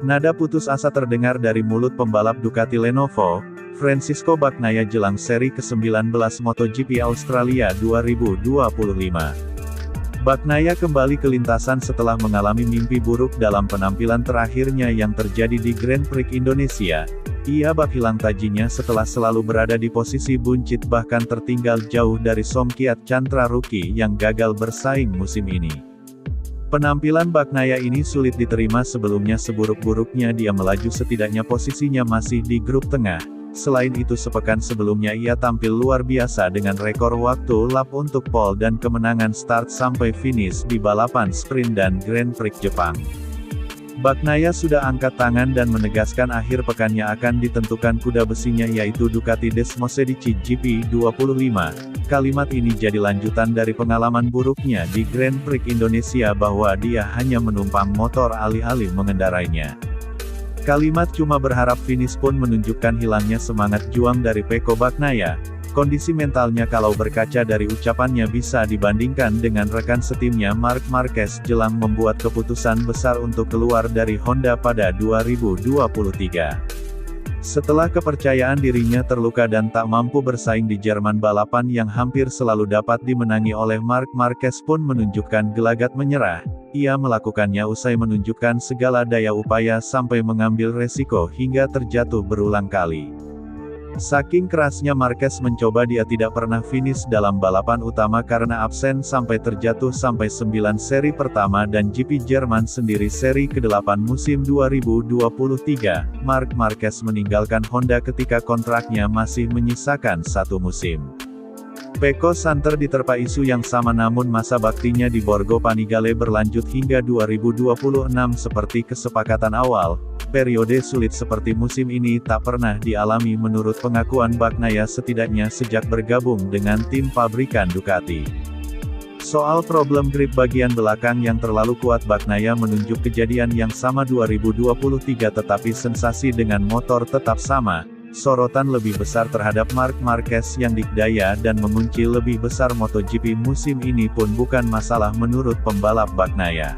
Nada putus asa terdengar dari mulut pembalap Ducati Lenovo, Francisco Bagnaia jelang seri ke-19 MotoGP Australia 2025. Bagnaia kembali ke lintasan setelah mengalami mimpi buruk dalam penampilan terakhirnya yang terjadi di Grand Prix Indonesia. Ia bak hilang tajinya setelah selalu berada di posisi buncit bahkan tertinggal jauh dari Somkiat Chantra Rookie yang gagal bersaing musim ini. Penampilan Bagnaia ini sulit diterima sebelumnya seburuk-buruknya dia melaju setidaknya posisinya masih di grup tengah. Selain itu sepekan sebelumnya ia tampil luar biasa dengan rekor waktu lap untuk pole dan kemenangan start sampai finish di balapan sprint dan Grand Prix Jepang. Bagnaia sudah angkat tangan dan menegaskan akhir pekannya akan ditentukan kuda besinya yaitu Ducati Desmosedici GP25. Kalimat ini jadi lanjutan dari pengalaman buruknya di Grand Prix Indonesia bahwa dia hanya menumpang motor alih-alih mengendarainya. Kalimat cuma berharap finish pun menunjukkan hilangnya semangat juang dari Pecco Bagnaia. Kondisi mentalnya kalau berkaca dari ucapannya bisa dibandingkan dengan rekan setimnya Marc Marquez jelang membuat keputusan besar untuk keluar dari Honda pada 2023. Setelah kepercayaan dirinya terluka dan tak mampu bersaing di Jerman, balapan yang hampir selalu dapat dimenangi oleh Marc Marquez pun menunjukkan gelagat menyerah. Ia melakukannya usai menunjukkan segala daya upaya sampai mengambil resiko hingga terjatuh berulang kali. Saking kerasnya Marquez mencoba, dia tidak pernah finish dalam balapan utama karena absen sampai terjatuh sampai 9 seri pertama dan GP Jerman sendiri seri ke-8 musim 2023. Marc Marquez meninggalkan Honda ketika kontraknya masih menyisakan 1 musim. Pecco santer diterpa isu yang sama namun masa baktinya di Borgo Panigale berlanjut hingga 2026 seperti kesepakatan awal. Periode sulit seperti musim ini tak pernah dialami menurut pengakuan Bagnaia setidaknya sejak bergabung dengan tim pabrikan Ducati. Soal problem grip bagian belakang yang terlalu kuat, Bagnaia menunjuk kejadian yang sama 2023 tetapi sensasi dengan motor tetap sama. Sorotan lebih besar terhadap Marc Marquez yang dikdaya dan mengunci lebih besar MotoGP musim ini pun bukan masalah menurut pembalap Bagnaia.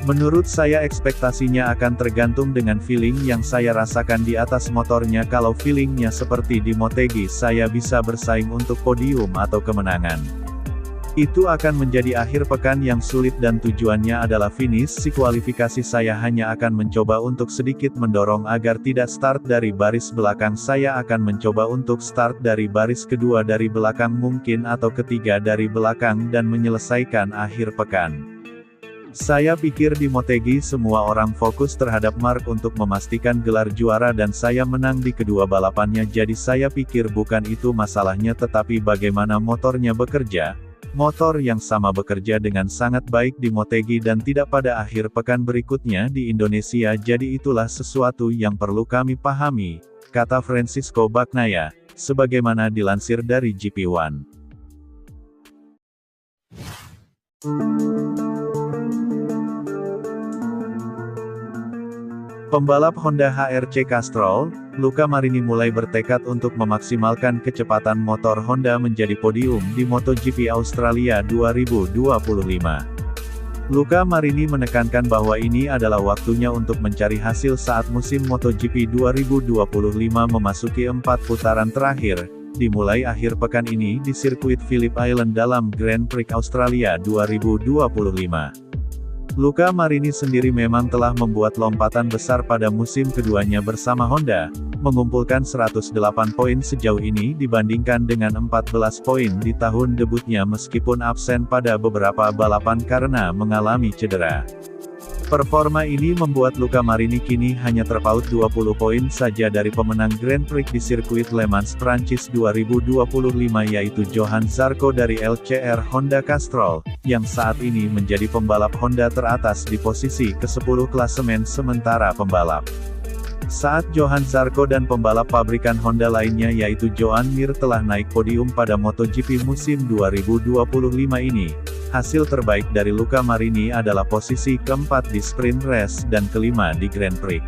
Menurut saya ekspektasinya akan tergantung dengan feeling yang saya rasakan di atas motornya. Kalau feelingnya seperti di Motegi, saya bisa bersaing untuk podium atau kemenangan. Itu akan menjadi akhir pekan yang sulit dan tujuannya adalah finish. Si kualifikasi saya hanya akan mencoba untuk sedikit mendorong agar tidak start dari baris belakang. Saya akan mencoba untuk start dari baris kedua dari belakang mungkin atau ketiga dari belakang dan menyelesaikan akhir pekan. Saya pikir di Motegi semua orang fokus terhadap Marc untuk memastikan gelar juara dan saya menang di kedua balapannya, jadi saya pikir bukan itu masalahnya tetapi bagaimana motornya bekerja. Motor yang sama bekerja dengan sangat baik di Motegi dan tidak pada akhir pekan berikutnya di Indonesia, jadi itulah sesuatu yang perlu kami pahami, kata Francisco Bagnaia, sebagaimana dilansir dari GP1. Pembalap Honda HRC Castrol, Luca Marini mulai bertekad untuk memaksimalkan kecepatan motor Honda menjadi podium di MotoGP Australia 2025. Luca Marini menekankan bahwa ini adalah waktunya untuk mencari hasil saat musim MotoGP 2025 memasuki 4 putaran terakhir, dimulai akhir pekan ini di sirkuit Phillip Island dalam Grand Prix Australia 2025. Luca Marini sendiri memang telah membuat lompatan besar pada musim keduanya bersama Honda, mengumpulkan 108 poin sejauh ini dibandingkan dengan 14 poin di tahun debutnya meskipun absen pada beberapa balapan karena mengalami cedera. Performa ini membuat Luca Marini kini hanya terpaut 20 poin saja dari pemenang Grand Prix di sirkuit Le Mans Prancis 2025 yaitu Johan Zarco dari LCR Honda Castrol, yang saat ini menjadi pembalap Honda teratas di posisi ke-10 klasemen sementara pembalap. Saat Johan Zarco dan pembalap pabrikan Honda lainnya yaitu Joan Mir telah naik podium pada MotoGP musim 2025 ini, hasil terbaik dari Luca Marini adalah posisi keempat di sprint race dan kelima di Grand Prix.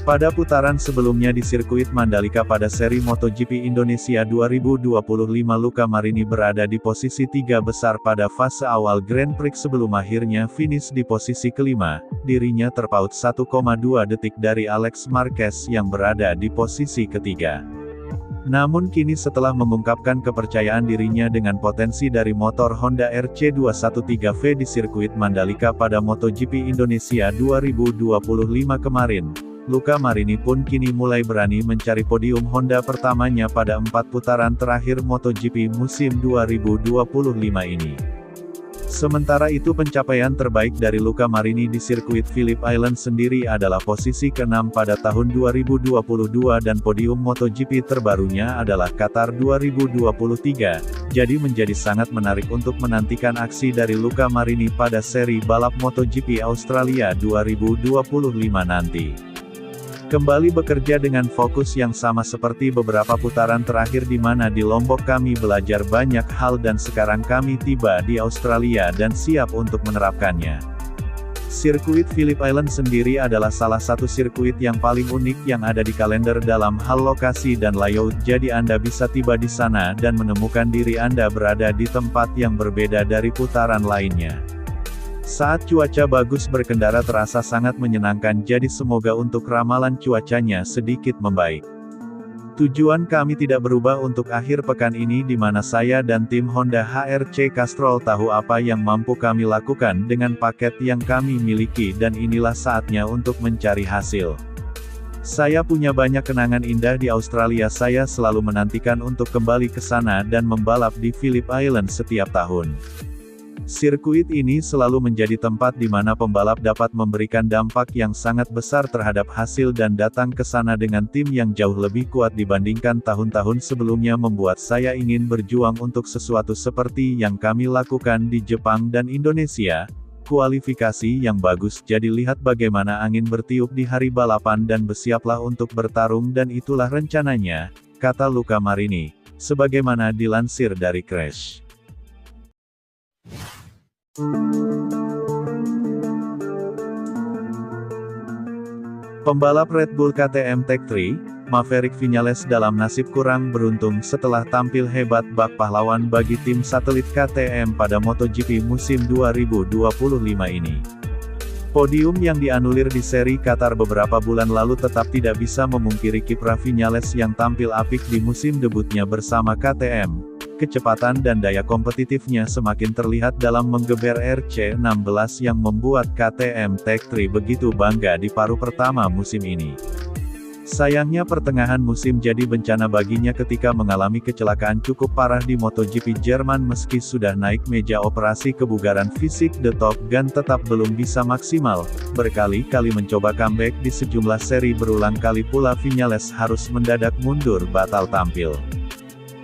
Pada putaran sebelumnya di sirkuit Mandalika pada seri MotoGP Indonesia 2025 Luca Marini berada di posisi 3 besar pada fase awal Grand Prix sebelum akhirnya finish di posisi kelima, dirinya terpaut 1,2 detik dari Alex Marquez yang berada di posisi ketiga. Namun kini setelah mengungkapkan kepercayaan dirinya dengan potensi dari motor Honda RC213V di sirkuit Mandalika pada MotoGP Indonesia 2025 kemarin, Luca Marini pun kini mulai berani mencari podium Honda pertamanya pada 4 putaran terakhir MotoGP musim 2025 ini. Sementara itu pencapaian terbaik dari Luca Marini di sirkuit Phillip Island sendiri adalah posisi ke-6 pada tahun 2022 dan podium MotoGP terbarunya adalah Qatar 2023, jadi menjadi sangat menarik untuk menantikan aksi dari Luca Marini pada seri balap MotoGP Australia 2025 nanti. Kembali bekerja dengan fokus yang sama seperti beberapa putaran terakhir di mana di Lombok kami belajar banyak hal dan sekarang kami tiba di Australia dan siap untuk menerapkannya. Sirkuit Phillip Island sendiri adalah salah satu sirkuit yang paling unik yang ada di kalender dalam hal lokasi dan layout, jadi Anda bisa tiba di sana dan menemukan diri Anda berada di tempat yang berbeda dari putaran lainnya. Saat cuaca bagus berkendara terasa sangat menyenangkan, jadi semoga untuk ramalan cuacanya sedikit membaik. Tujuan kami tidak berubah untuk akhir pekan ini di mana saya dan tim Honda HRC Castrol tahu apa yang mampu kami lakukan dengan paket yang kami miliki dan inilah saatnya untuk mencari hasil. Saya punya banyak kenangan indah di Australia, saya selalu menantikan untuk kembali ke sana dan membalap di Phillip Island setiap tahun. Sirkuit ini selalu menjadi tempat di mana pembalap dapat memberikan dampak yang sangat besar terhadap hasil dan datang ke sana dengan tim yang jauh lebih kuat dibandingkan tahun-tahun sebelumnya membuat saya ingin berjuang untuk sesuatu seperti yang kami lakukan di Jepang dan Indonesia. Kualifikasi yang bagus, jadi lihat bagaimana angin bertiup di hari balapan dan bersiaplah untuk bertarung dan itulah rencananya, kata Luca Marini, sebagaimana dilansir dari Crash. Pembalap Red Bull KTM Tech3, Maverick Viñales dalam nasib kurang beruntung setelah tampil hebat bak pahlawan bagi tim satelit KTM pada MotoGP musim 2025 ini. Podium yang dianulir di seri Qatar beberapa bulan lalu tetap tidak bisa memungkiri kiprah Viñales yang tampil apik di musim debutnya bersama KTM. Kecepatan dan daya kompetitifnya semakin terlihat dalam menggeber RC16 yang membuat KTM Tech3 begitu bangga di paruh pertama musim ini. Sayangnya pertengahan musim jadi bencana baginya ketika mengalami kecelakaan cukup parah di MotoGP Jerman. Meski sudah naik meja operasi kebugaran fisik, The Top Gun tetap belum bisa maksimal. Berkali-kali mencoba comeback di sejumlah seri, berulang kali pula Viñales harus mendadak mundur batal tampil.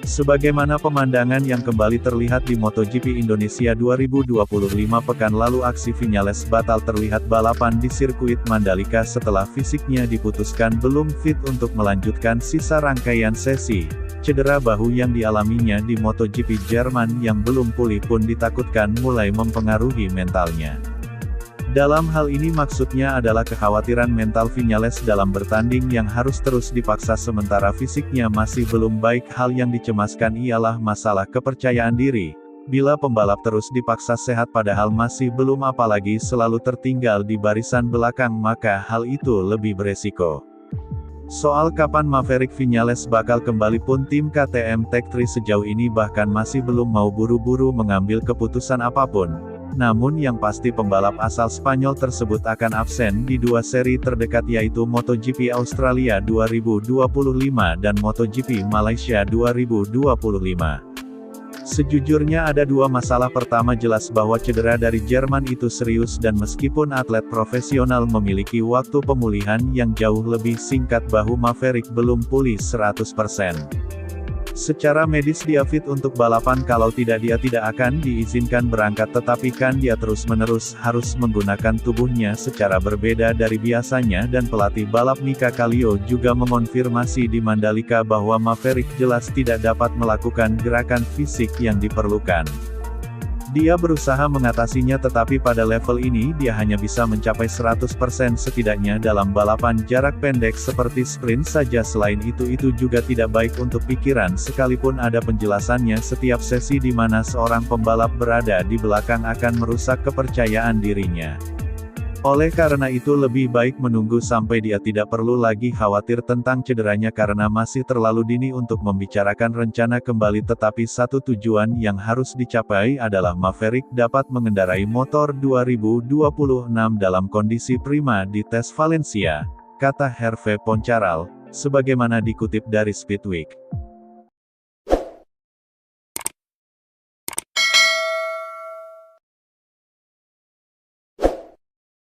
Sebagaimana pemandangan yang kembali terlihat di MotoGP Indonesia 2025 pekan lalu, aksi Viñales batal terlihat balapan di sirkuit Mandalika setelah fisiknya diputuskan belum fit untuk melanjutkan sisa rangkaian sesi. Cedera bahu yang dialaminya di MotoGP Jerman yang belum pulih pun ditakutkan mulai mempengaruhi mentalnya. Dalam hal ini maksudnya adalah kekhawatiran mental Viñales dalam bertanding yang harus terus dipaksa sementara fisiknya masih belum baik. Hal yang dicemaskan ialah masalah kepercayaan diri. Bila pembalap terus dipaksa sehat padahal masih belum, apalagi selalu tertinggal di barisan belakang, maka hal itu lebih beresiko. Soal kapan Maverick Viñales bakal kembali pun tim KTM Tech3 sejauh ini bahkan masih belum mau buru-buru mengambil keputusan apapun. Namun yang pasti pembalap asal Spanyol tersebut akan absen di dua seri terdekat, yaitu MotoGP Australia 2025 dan MotoGP Malaysia 2025. Sejujurnya ada dua masalah. Pertama, jelas bahwa cedera dari Jerman itu serius dan meskipun atlet profesional memiliki waktu pemulihan yang jauh lebih singkat, bahu Maverick belum pulih 100%. Secara medis dia fit untuk balapan, kalau tidak dia tidak akan diizinkan berangkat, tetapi kan dia terus-menerus harus menggunakan tubuhnya secara berbeda dari biasanya dan pelatih balap Mika Kallio juga mengonfirmasi di Mandalika bahwa Maverick jelas tidak dapat melakukan gerakan fisik yang diperlukan. Dia berusaha mengatasinya tetapi pada level ini dia hanya bisa mencapai 100% setidaknya dalam balapan jarak pendek seperti sprint saja. Selain itu juga tidak baik untuk pikiran sekalipun ada penjelasannya. Setiap sesi di mana seorang pembalap berada di belakang akan merusak kepercayaan dirinya. Oleh karena itu lebih baik menunggu sampai dia tidak perlu lagi khawatir tentang cederanya karena masih terlalu dini untuk membicarakan rencana kembali. Tetapi satu tujuan yang harus dicapai adalah Maverick dapat mengendarai motor 2026 dalam kondisi prima di tes Valencia, kata Hervé Poncharal, sebagaimana dikutip dari Speedweek.